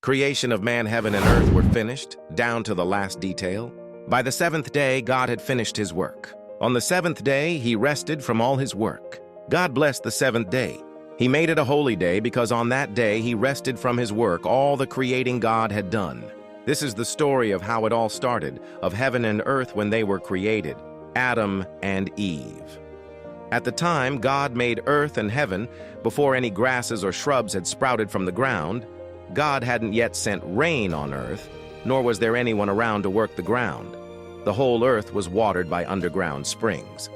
Creation of man, heaven, and earth were finished, down to the last detail. By the seventh day, God had finished his work. On the seventh day, he rested from all his work. God blessed the seventh day. He made it a holy day because on that day he rested from his work, all the creating God had done. This is the story of how it all started, of heaven and earth when they were created, Adam and Eve. At the time, God made earth and heaven, before any grasses or shrubs had sprouted from the ground. God hadn't yet sent rain on earth, nor was there anyone around to work the ground. The whole earth was watered by underground springs.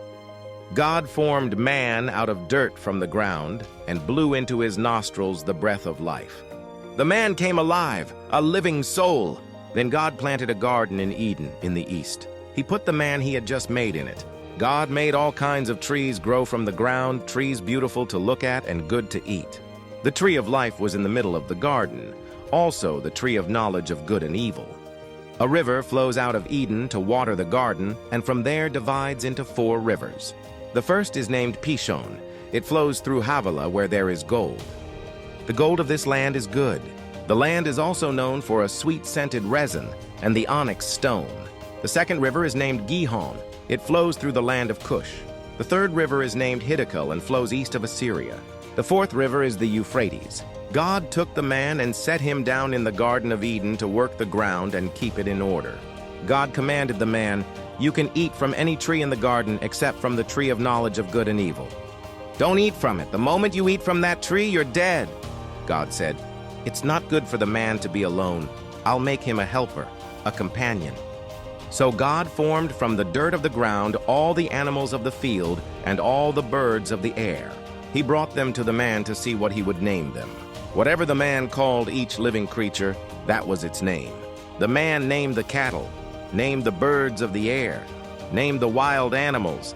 God formed man out of dirt from the ground and blew into his nostrils the breath of life. The man came alive, a living soul. Then God planted a garden in Eden in the east. He put the man he had just made in it. God made all kinds of trees grow from the ground, trees beautiful to look at and good to eat. The tree of life was in the middle of the garden, also the tree of knowledge of good and evil. A river flows out of Eden to water the garden, and from there divides into 4 rivers. The first is named Pishon. It flows through Havilah, where there is gold. The gold of this land is good. The land is also known for a sweet-scented resin and the onyx stone. The second river is named Gihon. It flows through the land of Cush. The third river is named Hiddekel and flows east of Assyria. The fourth river is the Euphrates. God took the man and set him down in the Garden of Eden to work the ground and keep it in order. God commanded the man, "You can eat from any tree in the garden except from the tree of knowledge of good and evil. Don't eat from it. The moment you eat from that tree, you're dead." God said, "It's not good for the man to be alone. I'll make him a helper, a companion." So God formed from the dirt of the ground all the animals of the field and all the birds of the air. He brought them to the man to see what he would name them. Whatever the man called each living creature, that was its name. The man named the cattle, named the birds of the air, named the wild animals,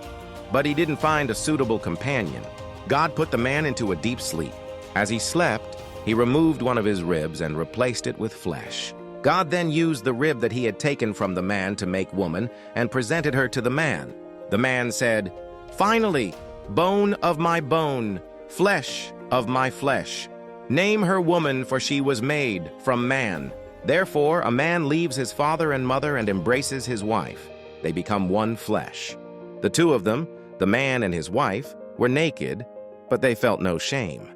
but he didn't find a suitable companion. God put the man into a deep sleep. As he slept, he removed one of his ribs and replaced it with flesh. God then used the rib that he had taken from the man to make woman and presented her to the man. The man said, "Finally, bone of my bone, flesh of my flesh. Name her woman, for she was made from man. Therefore, a man leaves his father and mother and embraces his wife. They become one flesh." The two of them, the man and his wife, were naked, but they felt no shame.